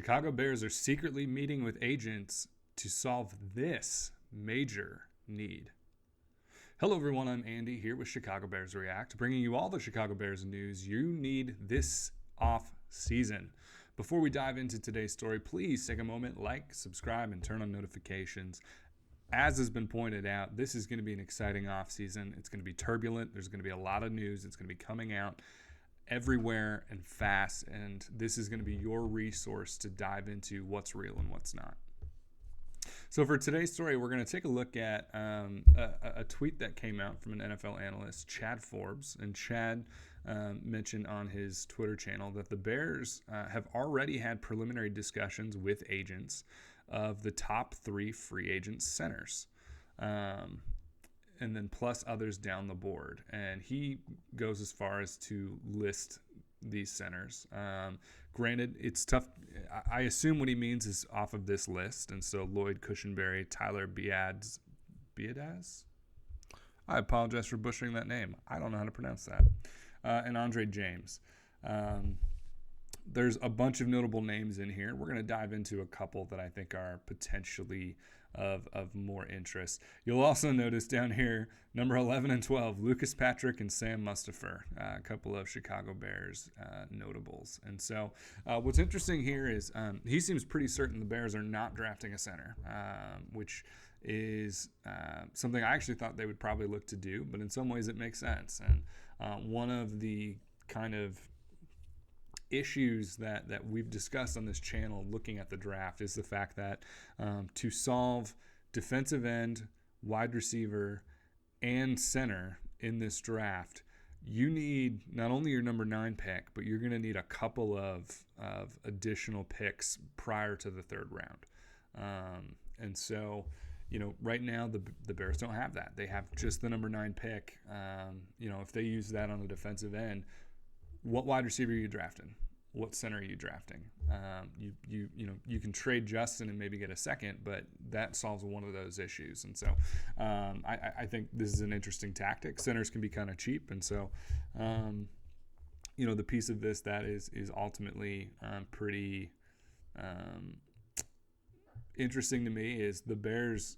Chicago Bears are secretly meeting with agents to solve this major need. Hello, everyone. I'm Andy here with Chicago Bears React, bringing you all the Chicago Bears news you need this off season. Before we dive into today's story, please take a moment, like, subscribe, and turn on notifications. As has been pointed out, this is going to be an exciting off season. It's going to be turbulent. There's going to be a lot of news. It's going to be coming out everywhere and fast, and this is going to be your resource to dive into what's real and what's not. So for today's story, we're going to take a look at a tweet that came out from an NFL analyst, Chad Forbes, and Chad mentioned on his Twitter channel that the Bears have already had preliminary discussions with agents of the top 3 free agent centers. And then plus others down the board. And he goes as far as to list these centers. Granted, it's tough. I assume what he means is off of this list. And so Lloyd Cushenberry, Tyler Biadasz? I apologize for butchering that name. I don't know how to pronounce that. And Andre James. There's a bunch of notable names in here. We're going to dive into a couple that I think are potentially of more interest. You'll also notice down here, number 11 and 12, Lucas Patrick and Sam Mustipher, a couple of Chicago Bears notables. And so what's interesting here is he seems pretty certain the Bears are not drafting a center, which is something I actually thought they would probably look to do, but in some ways it makes sense. And one of the kind of issues that we've discussed on this channel looking at the draft is the fact that to solve defensive end, wide receiver, and center in this draft, you need not only your number 9 pick, but you're going to need a couple of additional picks prior to the 3rd round. And so, right now the Bears don't have that. They have just the number 9 pick. If they use that on the defensive end, what wide receiver are you drafting? What center are you drafting? You can trade Justin and maybe get a second, but that solves one of those issues. And so I think this is an interesting tactic. Centers can be kind of cheap, and so the piece of this that is ultimately pretty interesting to me is the Bears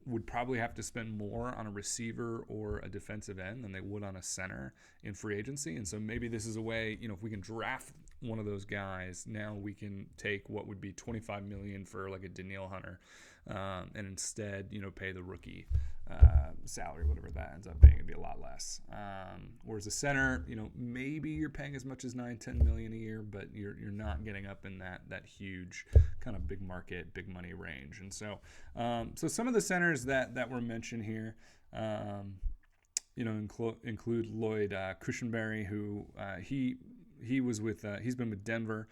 would probably have to spend more on a receiver or a defensive end than they would on a center in free agency. And so maybe this is a way, if we can draft one of those guys, now we can take what would be $25 million for like a Danielle Hunter and instead, pay the rookie salary, whatever that ends up being. It'd be a lot less. Whereas a center, maybe you're paying as much as $9-10 million a year, but you're not getting up in that huge kind of big market, big money range. And so so some of the centers that were mentioned here, include Lloyd Cushenberry, who he was with. He's been with Denver.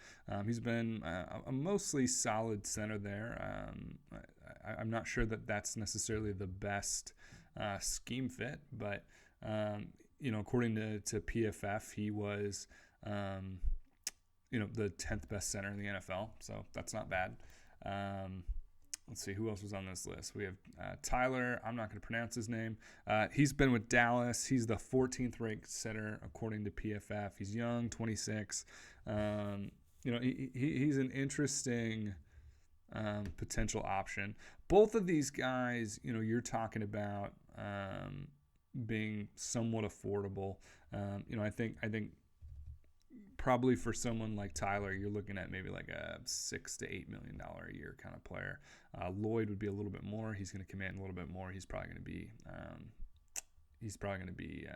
He's been a mostly solid center there. I'm not sure that that's necessarily the best scheme fit, but according to PFF, he was the 10th best center in the NFL. So that's not bad. Let's see, who else was on this list? We have Tyler. I'm not going to pronounce his name. He's been with Dallas. He's the 14th ranked center according to PFF. He's young, 26. He's an interesting potential option. Both of these guys, you're talking about being somewhat affordable. I think probably for someone like Tyler, you're looking at maybe like a $6 to $8 million a year kind of player. Lloyd would be a little bit more. He's going to command a little bit more. He's probably going to be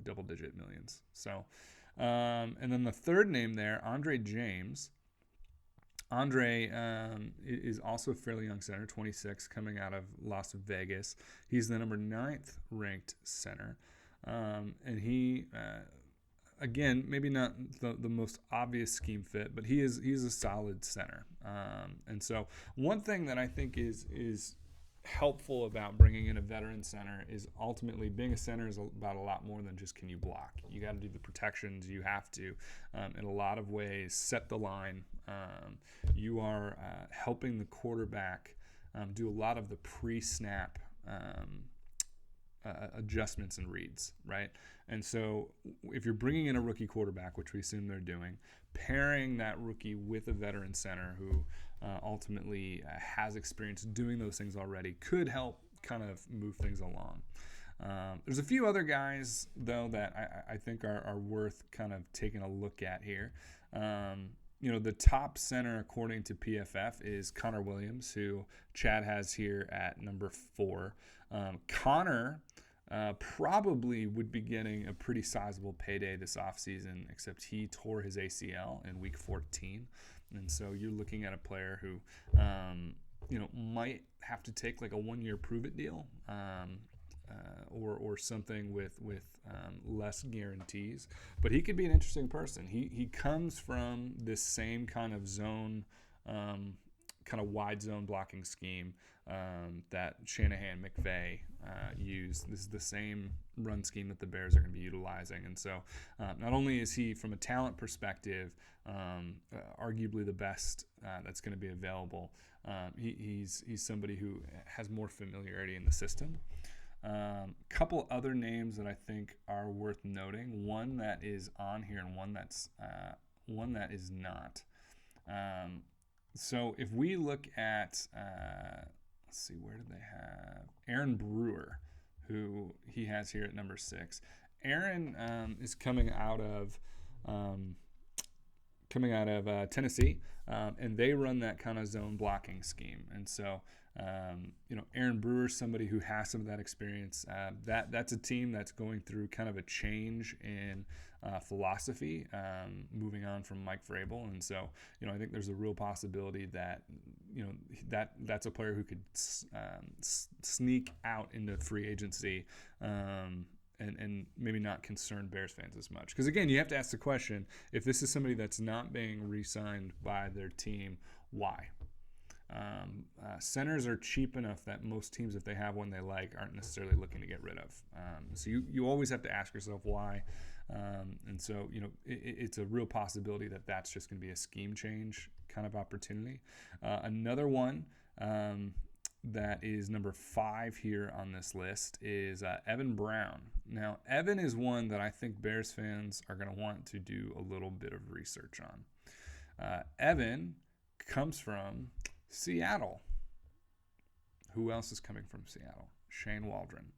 double-digit millions. So, and then the third name there, Andre James. Andre is also a fairly young center, 26, coming out of Las Vegas. He's the number 9th ranked center, and he. Again, maybe not the most obvious scheme fit, but he's a solid center. And so one thing that I think is helpful about bringing in a veteran center is ultimately being a center is about a lot more than just can you block. You got to do the protections. You have to, in a lot of ways, set the line. You are helping the quarterback do a lot of the pre-snap adjustments and reads, right? And so if you're bringing in a rookie quarterback, which we assume they're doing, pairing that rookie with a veteran center who ultimately has experience doing those things already could help kind of move things along. There's a few other guys, though, that I think are worth kind of taking a look at here. The top center, according to PFF, is Connor Williams, who Chad has here at number 4. Connor probably would be getting a pretty sizable payday this offseason, except he tore his ACL in week 14. And so you're looking at a player who, might have to take like a 1-year prove-it deal. Or something with less guarantees, but he could be an interesting person. He comes from this same kind of zone, kind of wide zone blocking scheme that Shanahan McVay used. This is the same run scheme that the Bears are going to be utilizing, and so not only is he, from a talent perspective, arguably the best that's going to be available, he's somebody who has more familiarity in the system. Couple other names that I think are worth noting. One that is on here and one that is not. So if we look at, let's see, where did they have Aaron Brewer, who he has here at number 6. Aaron is coming out of Tennessee, and they run that kind of zone blocking scheme, and so. Aaron Brewer is somebody who has some of that experience. That's a team that's going through kind of a change in philosophy, moving on from Mike Vrabel, and so I think there's a real possibility that that's a player who could sneak out into free agency. And maybe not concern Bears fans as much. Because, again, you have to ask the question, if this is somebody that's not being re-signed by their team, why? Centers are cheap enough that most teams, if they have one they like, aren't necessarily looking to get rid of. So you always have to ask yourself why. And so, it's a real possibility that that's just going to be a scheme change kind of opportunity. Another one that is number 5 here on this list is Evan Brown. Now, Evan is one that I think Bears fans are going to want to do a little bit of research on. Evan comes from Seattle. Who else is coming from Seattle? Shane Waldron.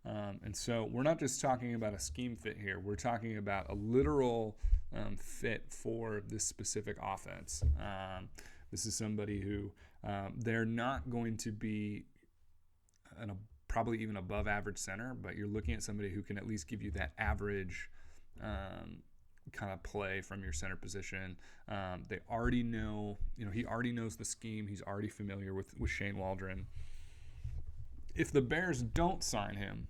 And so we're not just talking about a scheme fit here. We're talking about a literal fit for this specific offense. This is somebody who they're not going to be probably even above average center, but you're looking at somebody who can at least give you that average kind of play from your center position. They already know, he already knows the scheme. He's already familiar with Shane Waldron. If the Bears don't sign him,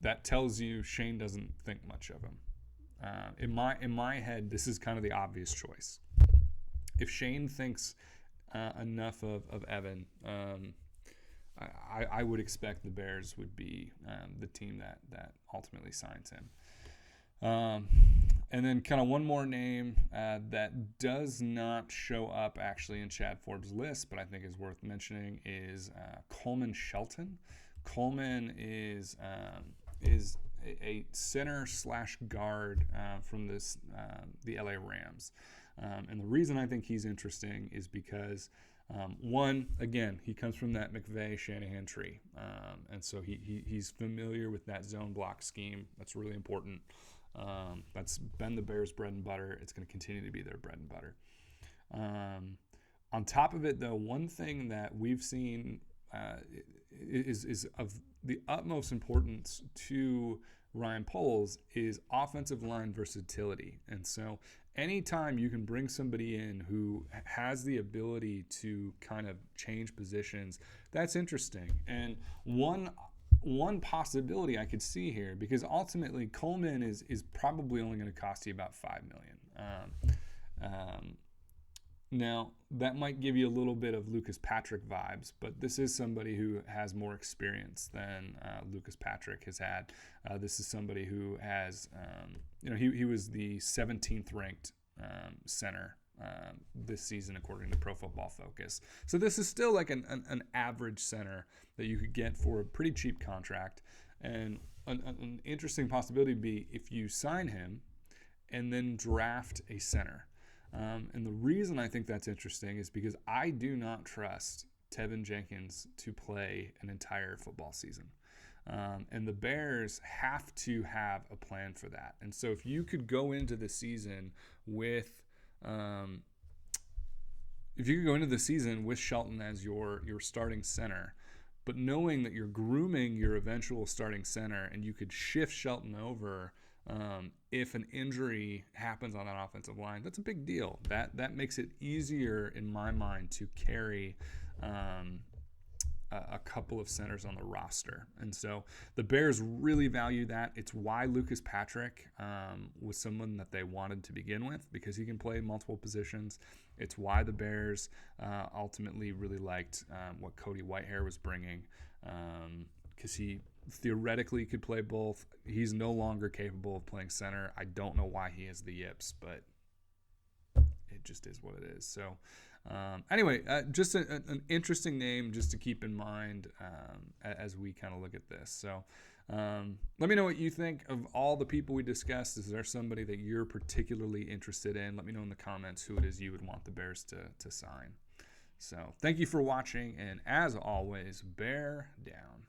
that tells you Shane doesn't think much of him. In my head, this is kind of the obvious choice. If Shane thinks enough of Evan, I would expect the Bears would be the team that ultimately signs him. And then kind of one more name that does not show up actually in Chad Forbes' list, but I think is worth mentioning is Coleman Shelton. Coleman is a center/guard from the LA Rams. And the reason I think he's interesting is because one, again, he comes from that McVay-Shanahan tree. And so he's familiar with that zone block scheme. That's really important. That's been the Bears' bread and butter. It's going to continue to be their bread and butter. On top of it, though, one thing that we've seen is of the utmost importance to Ryan Poles is offensive line versatility. And so anytime you can bring somebody in who has the ability to kind of change positions, that's interesting. And one possibility I could see here, because ultimately Coleman is probably only going to cost you about $5 million. Now, that might give you a little bit of Lucas Patrick vibes, but this is somebody who has more experience than Lucas Patrick has had. This is somebody who has, he was the 17th ranked center this season according to Pro Football Focus. So this is still like an average center that you could get for a pretty cheap contract. And an interesting possibility would be if you sign him and then draft a center. And the reason I think that's interesting is because I do not trust Tevin Jenkins to play an entire football season. And the Bears have to have a plan for that. And so if you could go into the season with Shelton as your starting center, but knowing that you're grooming your eventual starting center, and you could shift Shelton over if an injury happens on that offensive line, that's a big deal. That makes it easier in my mind to carry a couple of centers on the roster. And so the Bears really value that. It's why Lucas Patrick was someone that they wanted to begin with, because he can play multiple positions. It's why the Bears ultimately really liked what Cody Whitehair was bringing, because he theoretically could play both. He's no longer capable of playing center. I don't know why he has the yips, but it just is what it is. So anyway, just an interesting name just to keep in mind as we kind of look at this. So let me know what you think of all the people we discussed. Is there somebody that you're particularly interested in? Let me know in the comments who it is you would want the Bears to sign. So thank you for watching, and as always, bear down.